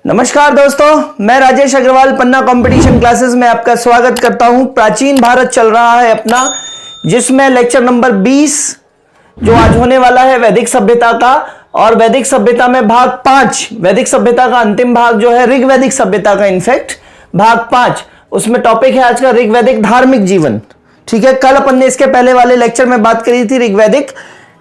नमस्कार दोस्तों, मैं राजेश अग्रवाल पन्ना कंपटीशन क्लासेस में आपका स्वागत करता हूं। प्राचीन भारत चल रहा है अपना, जिसमें लेक्चर नंबर 20 जो आज होने वाला है वैदिक सभ्यता का, और वैदिक सभ्यता में भाग 5, वैदिक सभ्यता का अंतिम भाग जो है ऋग्वैदिक सभ्यता का, इनफैक्ट भाग 5, उसमें टॉपिक है आज का ऋग्वैदिक धार्मिक जीवन। ठीक है, कल अपन ने इसके पहले वाले लेक्चर में बात करी थी ऋग्वैदिक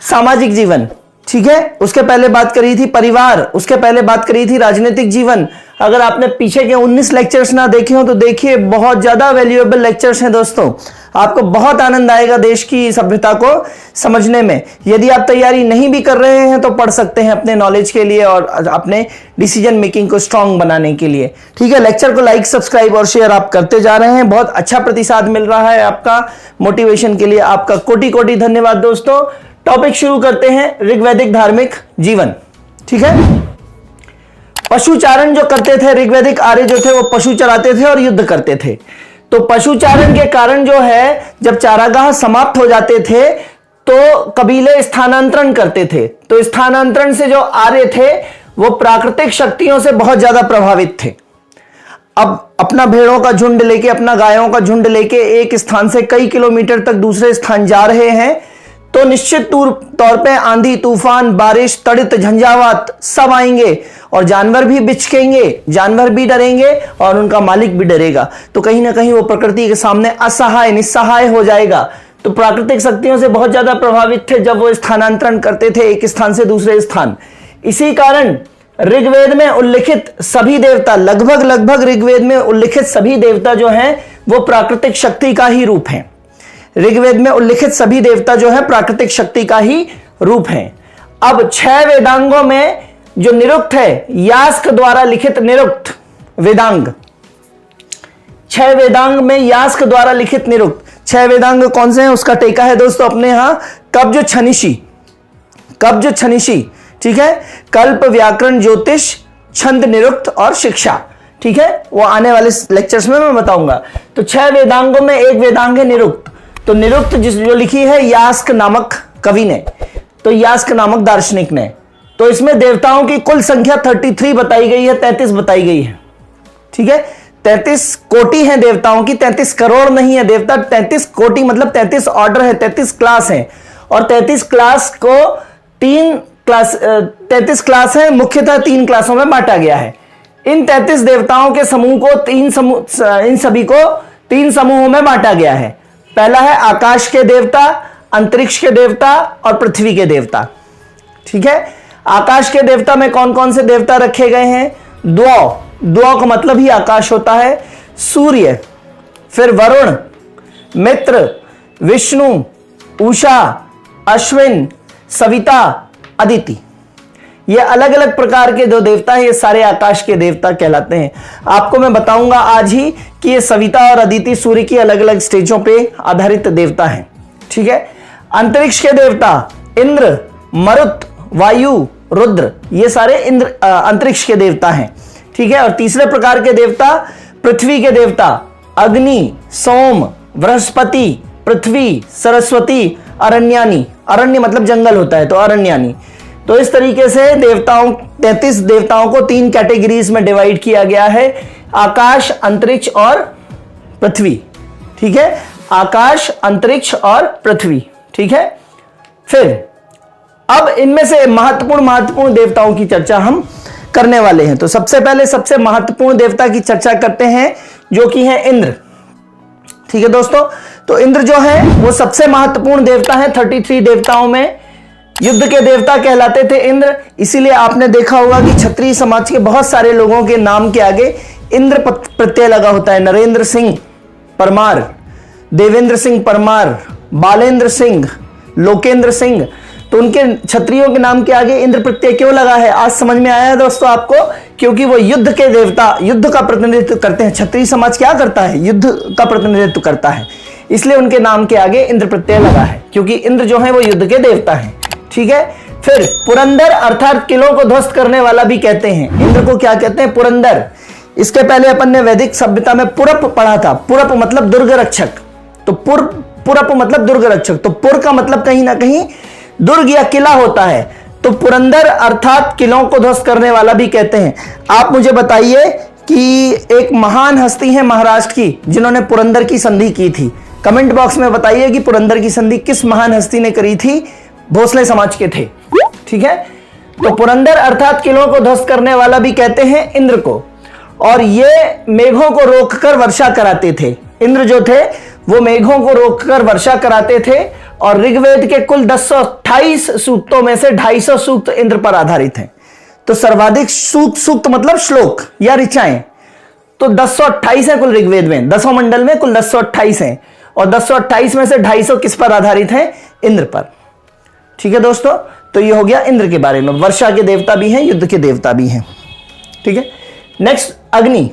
सामाजिक जीवन। ठीक है, उसके पहले बात करी थी परिवार, उसके पहले बात करी थी राजनीतिक जीवन। अगर आपने पीछे के 19 लेक्चर्स ना देखे हो तो देखिए, बहुत ज्यादा वैल्यूएबल लेक्चर्स हैं दोस्तों। आपको बहुत आनंद आएगा देश की सभ्यता को समझने में। यदि आप तैयारी नहीं भी कर रहे हैं तो पढ़ सकते हैं अपने नॉलेज के लिए और अपने डिसीजन मेकिंग को स्ट्रांग बनाने के लिए। ठीक है, लेक्चर को लाइक, सब्सक्राइब और शेयर आप करते जा रहे हैं। बहुत अच्छा प्रतिसाद मिल रहा है आपका मोटिवेशन के लिए। आपका कोटि कोटि धन्यवाद दोस्तों। टॉपिक शुरू करते हैं, ऋग्वैदिक धार्मिक जीवन। ठीक है, पशुचारण जो करते थे ऋग्वैदिक आर्य जो थे, वो पशु चराते थे और युद्ध करते थे। तो पशुचारण के कारण जो है, जब चारागाह समाप्त हो जाते थे तो कबीले स्थानांतरण करते थे। तो स्थानांतरण से जो आर्य थे वो प्राकृतिक शक्तियों से बहुत ज्यादा प्रभावित थे। अब अपना भेड़ों का झुंड लेके, अपना गायों का झुंड लेके एक स्थान से कई किलोमीटर तक दूसरे स्थान जा रहे हैं, तो निश्चित तौर पे आंधी, तूफान, बारिश, तड़ित, झंझावात सब आएंगे और जानवर भी बिचकेंगे, जानवर भी डरेंगे और उनका मालिक भी डरेगा। तो कहीं ना कहीं वो प्रकृति के सामने असहाय, निस्सहाय हो जाएगा। तो प्राकृतिक शक्तियों से बहुत ज्यादा प्रभावित थे जब वो स्थानांतरण करते थे एक स्थान से दूसरे स्थान। इसी कारण ऋग्वेद में उल्लिखित सभी देवता, लगभग ऋग्वेद में उल्लिखित सभी देवता जो हैं वो प्राकृतिक शक्ति का ही रूप हैं। ऋग्वेद में उल्लिखित सभी देवता जो है प्राकृतिक शक्ति का ही रूप हैं। अब 6 वेदांगों में जो निरुक्त है, यास्क द्वारा लिखित निरुक्त वेदांग, 6 वेदांग में यास्क द्वारा लिखित निरुक्त 6 वेदांग कौन से हैं उसका टेका है दोस्तों अपने यहां कब्ज, छनिशी, कब्ज, छनिशी। ठीक है, कल्प, व्याकरण, ज्योतिष, छंद, निरुक्त और शिक्षा। ठीक है, वो आने वाले लेक्चर्स में मैं बताऊंगा। तो 6 वेदांगों में एक वेदांग है निरुक्त। तो निरुक्त जो लिखी है यास्क नामक कवि ने, तो यास्क नामक दार्शनिक ने। तो इसमें देवताओं की कुल संख्या 33 बताई गई है, 33 बताई गई है। ठीक है, 33 कोटि हैं देवताओं की, 33 करोड़ नहीं है देवता, 33 कोटि मतलब 33 ऑर्डर है, 33 क्लास है। और 33 क्लास को 33 क्लास है, मुख्यतः 3 क्लासों में बांटा गया है। इन 33 देवताओं के समूह को इन सभी को 3 समूहों में बांटा गया है। पहला है आकाश के देवता, अंतरिक्ष के देवता और पृथ्वी के देवता। ठीक है, आकाश के देवता में कौन कौन से देवता रखे गए हैं? द्वौ का मतलब ही आकाश होता है। सूर्य, फिर वरुण, मित्र, विष्णु, उषा, अश्विन, सविता, अदिति। ये अलग अलग प्रकार के जो देवता हैं, ये सारे आकाश के देवता कहलाते हैं। आपको मैं बताऊंगा आज ही कि ये सविता और अदिति सूर्य की अलग अलग स्टेजों पे आधारित देवता हैं। ठीक है, अंतरिक्ष के देवता इंद्र, मरुत, वायु, रुद्र, ये सारे अंतरिक्ष के देवता हैं। ठीक है, और तीसरे प्रकार के देवता पृथ्वी के देवता अग्नि, सोम, बृहस्पति, पृथ्वी, सरस्वती, अरण्यानी। अरण्य मतलब जंगल होता है, तो अरण्यानी। तो इस तरीके से 33 देवताओं को 3 कैटेगरीज में डिवाइड किया गया है, आकाश, अंतरिक्ष और पृथ्वी। ठीक है, आकाश, अंतरिक्ष और पृथ्वी। ठीक है, फिर अब इनमें से महत्वपूर्ण देवताओं की चर्चा हम करने वाले हैं। तो सबसे पहले सबसे महत्वपूर्ण देवता की चर्चा करते हैं, जो कि है इंद्र। ठीक है दोस्तों, तो इंद्र जो है वो सबसे महत्वपूर्ण देवता है 33 देवताओं में। युद्ध के देवता कहलाते थे इंद्र, इसीलिए आपने देखा होगा कि क्षत्रिय समाज के बहुत सारे लोगों के नाम के आगे इंद्र प्रत्यय लगा होता है। नरेंद्र सिंह परमार, देवेंद्र सिंह परमार, बालेंद्र सिंह, लोकेंद्र सिंह। तो उनके क्षत्रियों के नाम के आगे इंद्र प्रत्यय क्यों लगा है, आज समझ में आया है दोस्तों आपको? क्योंकि वो युद्ध के देवता, युद्ध का प्रतिनिधित्व करते हैं। क्षत्रिय समाज क्या करता है? युद्ध का प्रतिनिधित्व करता है, इसलिए उनके नाम के आगे इंद्र प्रत्यय लगा है, क्योंकि इंद्र जो है वो युद्ध के देवता है। ठीक है, फिर पुरंदर अर्थात किलों को ध्वस्त करने वाला भी कहते हैं। इंद्र को क्या कहते हैं? पुरंदर। इसके पहले अपन ने वैदिक सभ्यता में पुरप पढ़ा था। पुरप मतलब दुर्ग रक्षक, तो पुरप मतलब दुर्ग रक्षक। तो पुर का मतलब कहीं ना कहीं दुर्ग या किला होता है। तो पुरंदर अर्थात किलों को ध्वस्त करने वाला भी कहते हैं। आप मुझे बताइए कि एक महान हस्ती है महाराष्ट्र की जिन्होंने पुरंदर की संधि की थी। कमेंट बॉक्स में बताइए कि पुरंदर की संधि किस महान हस्ती ने करी थी। भोसले समाज के थे, ठीक है। तो पुरंदर अर्थात किलों को ध्वस्त करने वाला भी कहते हैं इंद्र को, और ये मेघों को रोककर वर्षा कराते थे। इंद्र जो थे वो मेघों को रोककर वर्षा कराते थे, और ऋग्वेद के कुल 1028 सूक्तों में से 250 सूक्त इंद्र पर आधारित हैं। तो सर्वाधिक सूक्त मतलब श्लोक या ऋचाएं तो 1028 है कुल ऋग्वेद में, 10वें मंडल में कुल 1028 हैं, और 1028 में से 250 किस पर आधारित हैं? इंद्र पर। ठीक है दोस्तों, तो ये हो गया इंद्र के बारे में। वर्षा के देवता भी हैं, युद्ध के देवता भी हैं, ठीक है। नेक्स्ट अग्नि।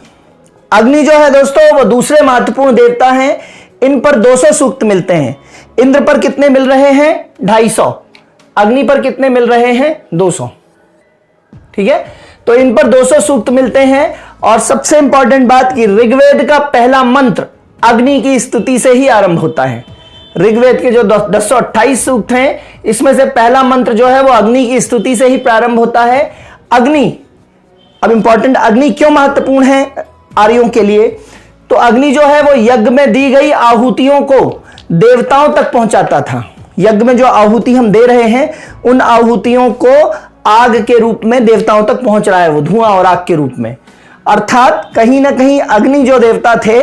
अग्नि जो है दोस्तों वो दूसरे महत्वपूर्ण देवता हैं। इन पर 200 सूक्त मिलते हैं। इंद्र पर कितने मिल रहे हैं? 250। अग्नि पर कितने मिल रहे हैं? 200, ठीक है। तो इन पर 200 सूक्त मिलते हैं, और सबसे इंपॉर्टेंट बात कि ऋग्वेद का पहला मंत्र अग्नि की स्तुति से ही आरंभ होता है। ऋग्वेद के जो 1028 सूक्त हैं इसमें से पहला मंत्र जो है वो अग्नि की स्तुति से ही प्रारंभ होता है। अग्नि, अब इंपॉर्टेंट, अग्नि क्यों महत्वपूर्ण है आर्यों के लिए? तो अग्नि जो है वो यज्ञ में दी गई आहुतियों को देवताओं तक पहुंचाता था। यज्ञ में जो आहुति हम दे रहे हैं उन आहुतियों को आग के रूप में देवताओं तक पहुंच रहा है, वो धुआं और आग के रूप में। अर्थात कहीं ना कहीं अग्नि जो देवता थे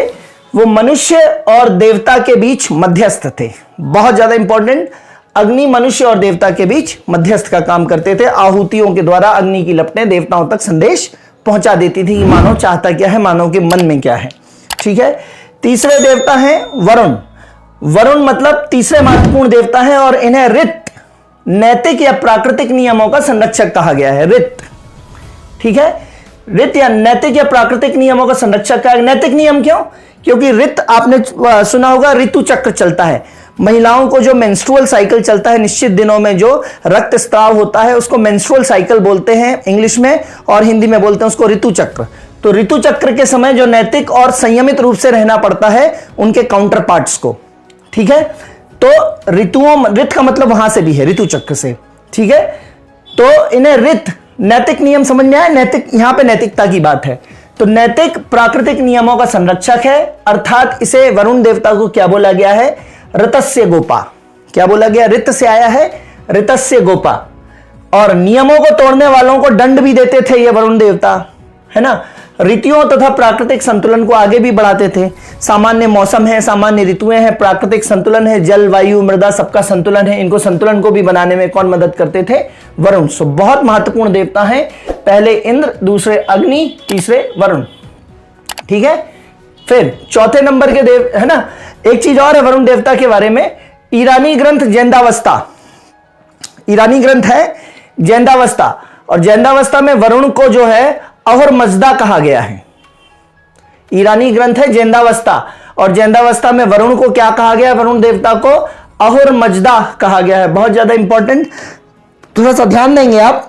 वो मनुष्य और देवता के बीच मध्यस्थ थे। बहुत ज्यादा इंपॉर्टेंट, अग्नि मनुष्य और देवता के बीच मध्यस्थ का काम करते थे। आहुतियों के द्वारा अग्नि की लपटें देवताओं तक संदेश पहुंचा देती थी कि मानव चाहता क्या है, मानव के मन में क्या है, ठीक है। तीसरे देवता हैं वरुण। वरुण मतलब तीसरे महत्वपूर्ण देवता हैं, और इन्हें ऋत, नैतिक या प्राकृतिक नियमों का संरक्षक कहा गया है। ऋत, ठीक है। ऋत या नैतिक या प्राकृतिक नियमों का संरक्षक कहा। नैतिक नियम क्यों? क्योंकि ऋत आपने सुना होगा, ऋतु चक्र चलता है। महिलाओं को जो मेंस्ट्रुअल साइकिल चलता है, निश्चित दिनों में जो रक्तस्राव होता है उसको मेंस्ट्रुअल साइकिल बोलते हैं इंग्लिश में, और हिंदी में बोलते हैं उसको ऋतु चक्र। तो ऋतु चक्र के समय जो नैतिक और संयमित रूप से रहना पड़ता है उनके काउंटर पार्ट्स को, ठीक है। तो ऋतुओं, ऋत का मतलब वहां से भी है, ऋतु चक्र से, ठीक है। तो इन्हें ऋत, नैतिक नियम समझ में आया? नैतिक, यहां पे नैतिकता की बात है। तो नैतिक प्राकृतिक नियमों का संरक्षक है, अर्थात इसे वरुण देवता को क्या बोला गया है? ऋतस्य गोपा। क्या बोला गया? ऋत से आया है, ऋतस्य गोपा। और नियमों को तोड़ने वालों को दंड भी देते थे ये वरुण देवता, है ना। ऋतुओं तथा प्राकृतिक संतुलन को आगे भी बढ़ाते थे। सामान्य मौसम है, सामान्य ऋतुएं हैं, प्राकृतिक संतुलन है, जल वायु मृदा सबका संतुलन है। इनको संतुलन को भी बनाने में कौन मदद करते थे? वरुण। सो बहुत महत्वपूर्ण देवता हैं। पहले इंद्र, दूसरे अग्नि, तीसरे वरुण, ठीक है। फिर चौथे नंबर के देव, है ना। एक चीज और है वरुण देवता के बारे में, ईरानी ग्रंथ जैंदावस्था। ईरानी ग्रंथ है जैंदावस्था, और जैंदावस्था में वरुण को जो है अहुर मजदा कहा गया है। ईरानी ग्रंथ है जैंदावस्था, और जैंदावस्था में वरुण को क्या कहा गया? वरुण देवता को अहुर मजदा कहा गया है। बहुत ज्यादा इंपॉर्टेंट, थोड़ा सा ध्यान देंगे आप।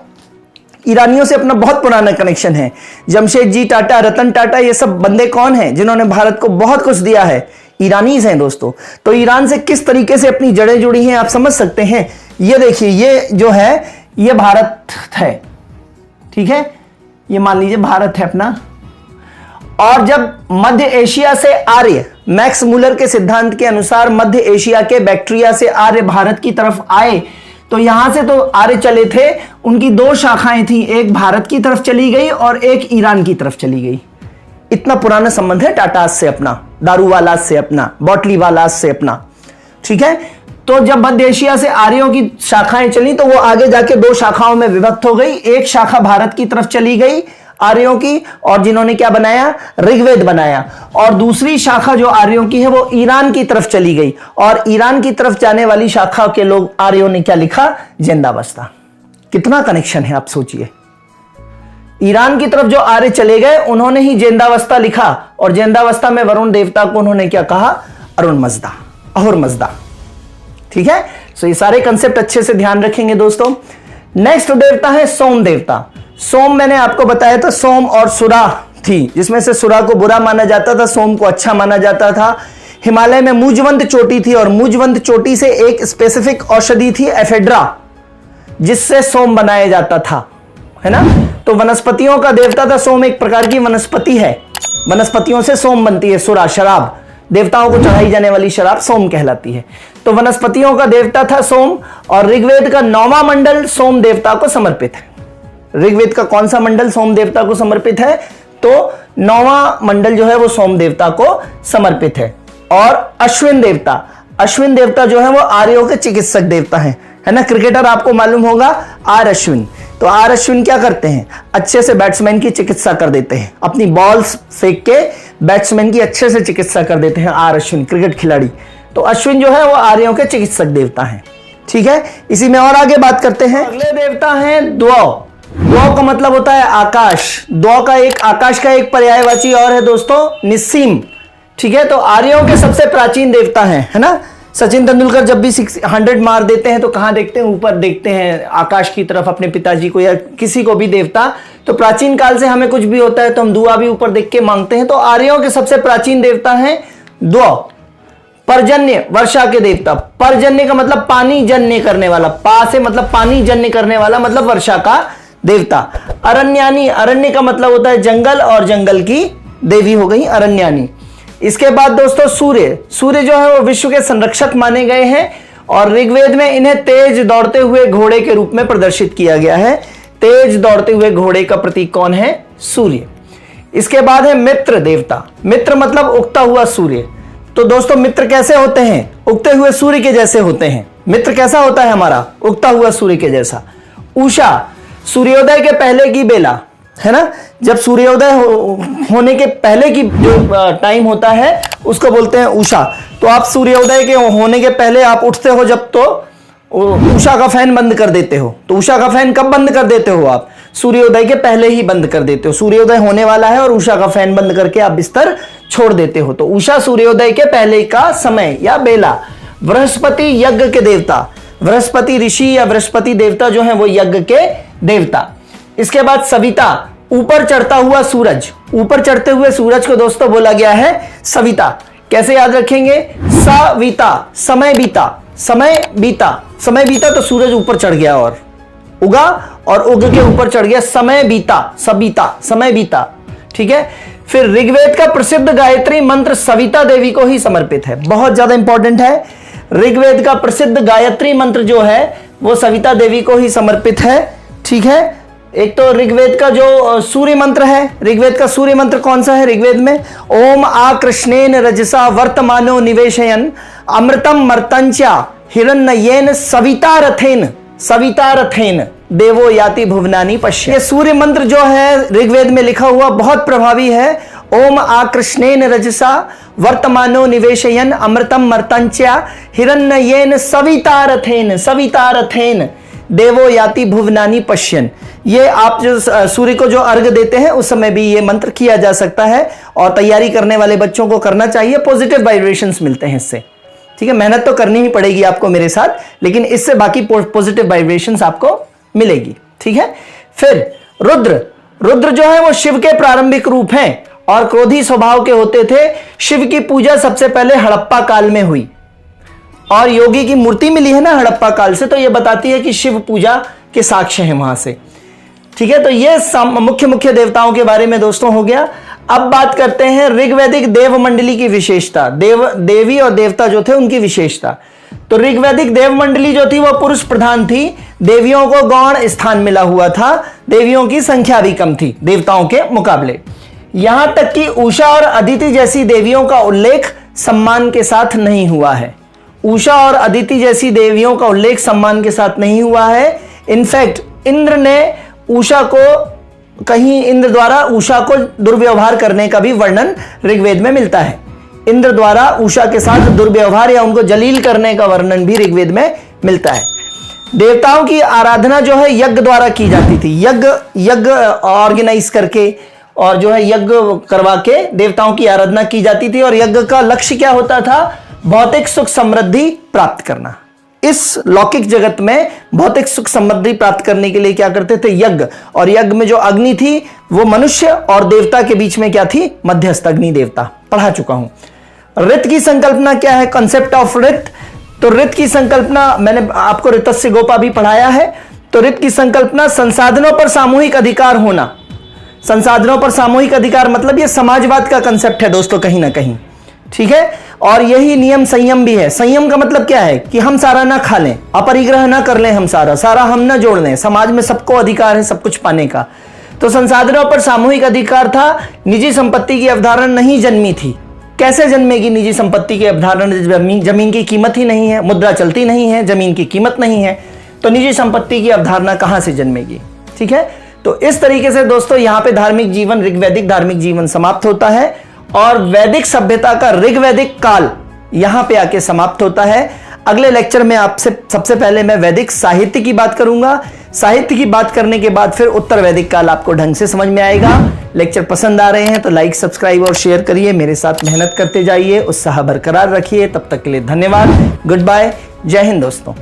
ईरानियों से अपना बहुत पुराना कनेक्शन है। जमशेदजी टाटा, रतन टाटा, ये सब बंदे कौन हैं जिन्होंने भारत को बहुत कुछ दिया है? ईरानीज हैं दोस्तों। तो ईरान से किस तरीके से अपनी जड़ें जुड़ी हैं आप समझ सकते हैं। ये देखिए, ये जो है ये भारत है, ठीक है। ये मान लीजिए भारत है अपना, और जब मध्य एशिया से आर्य, मैक्स मूलर के सिद्धांत के अनुसार मध्य एशिया के बैक्टीरिया से आर्य भारत की तरफ आए, तो यहां से तो आर्य चले थे, उनकी दो शाखाएं थी, एक भारत की तरफ चली गई और एक ईरान की तरफ चली गई। इतना पुराना संबंध है टाटास से अपना, दारूवालास से अपना, बॉटलीवालास से अपना, ठीक है। तो जब मध्य एशिया से आर्यों की शाखाएं चली तो वो आगे जाके दो शाखाओं में विभक्त हो गई। एक शाखा भारत की तरफ चली गई आर्यों की, और जिन्होंने क्या बनाया? ऋग्वेद बनाया। और दूसरी शाखा जो आर्यों की है वो ईरान की तरफ चली गई, और ईरान की तरफ जाने वाली शाखा के लोग आर्यों ने क्या लिखा? जैंदावस्था। कितना कनेक्शन है आप सोचिए। ईरान की तरफ जो आर्य चले गए उन्होंने ही जैंदावस्था लिखा, और जैंदावस्था में वरुण देवता को उन्होंने क्या कहा? अरुण मजदा, अहुर मजदा, ठीक है। सो ये सारे कंसेप्ट अच्छे से ध्यान रखेंगे दोस्तों। नेक्स्ट देवता है सोम देवता। सोम मैंने आपको बताया था, सोम और सुरा थी, जिसमें से सुरा को बुरा माना जाता था, सोम को अच्छा माना जाता था। हिमालय में मुजवंत चोटी थी, और मुजवंत चोटी से एक स्पेसिफिक औषधि थी एफेड्रा। जिससे सोम बनाया जाता था, है ना। तो वनस्पतियों का देवता था सोम, एक प्रकार की वनस्पति है, वनस्पतियों से सोम बनती है, सुरा शराब, देवताओं को चढ़ाई जाने वाली शराब सोम कहलाती है। तो वनस्पतियों का देवता था सोम, और ऋग्वेद का 9वां मंडल सोम देवता को समर्पित है। ऋग्वेद का कौन सा मंडल सोम देवता को समर्पित है? तो 9वां मंडल जो है वो सोम देवता को समर्पित है। और अश्विन देवता, अश्विन देवता जो है वो आर्यों के चिकित्सक देवता हैं, है ना। क्रिकेटर आपको मालूम होगा आर अश्विन। तो आर अश्विन क्या करते हैं? अच्छे से बैट्समैन की चिकित्सा कर देते हैं, अपनी बॉल्स फेंक के बैट्समैन की अच्छे से चिकित्सा कर देते हैं आर अश्विन, क्रिकेट खिलाड़ी। तो अश्विन जो है वो आर्यों के चिकित्सक देवता हैं, ठीक है। इसी में और आगे बात करते हैं। अगले देवता हैं द्वौ। द्वौ का मतलब होता है आकाश। द्वौ का एक, आकाश का एक पर्यायवाची और है दोस्तों निस्सीम, ठीक है। तो आर्यों के सबसे प्राचीन देवता हैं, है ना। सचिन तेंदुलकर जब भी 600 मार देते हैं तो कहां देखते हैं? ऊपर देखते हैं आकाश की तरफ, अपने पिताजी को या किसी को भी देवता। तो प्राचीन काल से हमें कुछ भी होता है तो हम दुआ भी ऊपर देख के मांगते हैं। तो आर्यों के सबसे प्राचीन देवता हैं द्वौ। पर्जन्य, वर्षा के देवता। पर्जन्य का मतलब पानी जन्य करने वाला, पा से मतलब पानी जन्य करने वाला, मतलब वर्षा का देवता। अरण्यानी, अरण्य का मतलब होता है जंगल, और जंगल की देवी हो गई अरण्यानी। इसके बाद दोस्तों सूर्य। सूर्य जो है वो विश्व के संरक्षक माने गए हैं, और ऋग्वेद में इन्हें तेज दौड़ते हुए घोड़े के रूप में प्रदर्शित किया गया है। तेज दौड़ते हुए घोड़े का प्रतीक कौन है? सूर्य। इसके बाद है मित्र देवता। मित्र मतलब उगता हुआ सूर्य। तो दोस्तों मित्र कैसे होते हैं? उगते हुए सूर्य के जैसे होते हैं। मित्र कैसा होता है हमारा? उगता हुआ सूर्य के जैसा। उषा, सूर्योदय के पहले की बेला, है ना। जब सूर्योदय होने के पहले की जो टाइम होता है उसको बोलते हैं उषा। तो आप सूर्योदय के होने के पहले आप उठते हो जब, तो उषा का फैन बंद कर देते हो। तो उषा का फैन कब बंद कर देते हो आप? सूर्योदय के पहले ही बंद कर देते हो। सूर्योदय होने वाला है और उषा का फैन बंद करके आप बिस्तर छोड़ देते हो। तो उषा सूर्योदय के पहले का समय या बेला। बृहस्पति यज्ञ के देवता। बृहस्पति ऋषि या बृहस्पति देवता जो है वो यज्ञ के देवता। इसके बाद सविता, ऊपर चढ़ता हुआ सूरज। ऊपर चढ़ते हुए सूरज को दोस्तों बोला गया है सविता। कैसे याद रखेंगे? सविता, समय बीता, समय बीता, समय बीता तो सूरज ऊपर चढ़ गया और उगा, और उग के ऊपर चढ़ गया, समय बीता, सविता, समय बीता, ठीक है। फिर ऋग्वेद का प्रसिद्ध गायत्री मंत्र सविता देवी को ही समर्पित है, बहुत ज्यादा इंपॉर्टेंट है। ऋग्वेद का प्रसिद्ध गायत्री मंत्र जो है वो सविता देवी को ही समर्पित है, ठीक है। एक तो ऋग्वेद का जो सूर्य मंत्र है, ऋग्वेद का सूर्य मंत्र कौन सा है? ऋग्वेद में ओम आ कृष्णेन रजसा वर्तमानो निवेशयन अमृतम मर्तंचा हिरण्येन सविता रथेन, सविता रथेन देवो याति भुवनानि पश्य। ये सूर्य मंत्र जो है ऋग्वेद में लिखा हुआ बहुत प्रभावी है। ओम आ कृष्णेन रजसा वर्तमानो निवेशयन अमृतम मर्तंचा हिरण्येन सविता रथेन, सविता रथेन देवो याति भुवनानि पश्यन। ये आप जो सूर्य को जो अर्घ देते हैं उस समय भी ये मंत्र किया जा सकता है, और तैयारी करने वाले बच्चों को करना चाहिए। पॉजिटिव वाइब्रेशंस मिलते हैं इससे, ठीक है। मेहनत तो करनी ही पड़ेगी आपको मेरे साथ, लेकिन इससे बाकी पॉजिटिव वाइब्रेशंस आपको मिलेगी, ठीक है। फिर रुद्र, रुद्र जो है वो शिव के प्रारंभिक रूप हैं और क्रोधी स्वभाव के होते थे। शिव की पूजा सबसे पहले हड़प्पा काल में हुई, और योगी की मूर्ति मिली है ना हड़प्पा काल से, तो ये बताती है कि शिव पूजा के साक्ष्य हैं वहां से, ठीक है। तो ये मुख्य मुख्य देवताओं के बारे में दोस्तों हो गया। अब बात करते हैं ऋग्वैदिक देव मंडली की विशेषता, देवी और देवता जो थे उनकी विशेषता। तो ऋग्वैदिक देव मंडली जो थी वो पुरुष प्रधान थी, देवियों को गौण स्थान मिला हुआ था, देवियों की संख्या भी कम थी देवताओं के मुकाबले। यहां तक कि उषा और अदिति जैसी देवियों का उल्लेख सम्मान के साथ नहीं हुआ है। उषा और अदिति जैसी देवियों का उल्लेख सम्मान के साथ नहीं हुआ है। इनफैक्ट इंद्र ने उषा को, कहीं इंद्र द्वारा उषा को दुर्व्यवहार करने का भी वर्णन ऋग्वेद में मिलता है। इंद्र द्वारा उषा के साथ दुर्व्यवहार या उनको जलील करने का वर्णन भी ऋग्वेद में मिलता है। देवताओं की आराधना जो है यज्ञ द्वारा की जाती थी, यज्ञ ऑर्गेनाइज करके और जो है यज्ञ करवा के देवताओं की आराधना की जाती थी। और यज्ञ का लक्ष्य क्या होता था? भौतिक सुख समृद्धि प्राप्त करना। इस लौकिक जगत में भौतिक सुख समृद्धि प्राप्त करने के लिए क्या करते थे? यज्ञ। और यज्ञ में जो अग्नि थी वो मनुष्य और देवता के बीच में क्या थी? मध्यस्थ अग्नि देवता। पढ़ा चुका हूं। ऋत की संकल्पना क्या है? Concept of rta. तो ऋत की संकल्पना मैंने आपको ऋतस्य गोपा भी पढ़ाया है। तो रित की संकल्पना संसाधनों पर सामूहिक अधिकार होना। संसाधनों पर सामूहिक अधिकार मतलब ये समाजवाद का कंसेप्ट है दोस्तों, कहीं ना कहीं, ठीक है। और यही नियम संयम भी है। संयम का मतलब क्या है कि हम सारा ना खा लें, अपरिग्रह ना कर लें, हम सारा हम ना जोड़ लें। समाज में सबको अधिकार है सब कुछ पाने का। तो संसाधनों पर सामूहिक अधिकार था। निजी संपत्ति की अवधारणा नहीं जन्मी थी। कैसे जन्मेगी निजी संपत्ति की अवधारणा? जमीन की कीमत ही नहीं है, मुद्रा चलती नहीं है, जमीन की कीमत नहीं है, तो निजी संपत्ति की अवधारणा कहां से जन्मेगी? ठीक है। तो इस तरीके से दोस्तों यहां पे धार्मिक जीवन, ऋग्वैदिक धार्मिक जीवन समाप्त होता है और वैदिक सभ्यता का ऋग्वैदिक काल यहां पे आके समाप्त होता है। अगले लेक्चर में आपसे सबसे पहले मैं वैदिक साहित्य की बात करूंगा। साहित्य की बात करने के बाद फिर उत्तर वैदिक काल आपको ढंग से समझ में आएगा। लेक्चर पसंद आ रहे हैं तो लाइक, सब्सक्राइब और शेयर करिए। मेरे साथ मेहनत करते जाइए, उत्साह बरकरार रखिए। तब तक के लिए धन्यवाद। Goodbye. जय हिंद दोस्तों।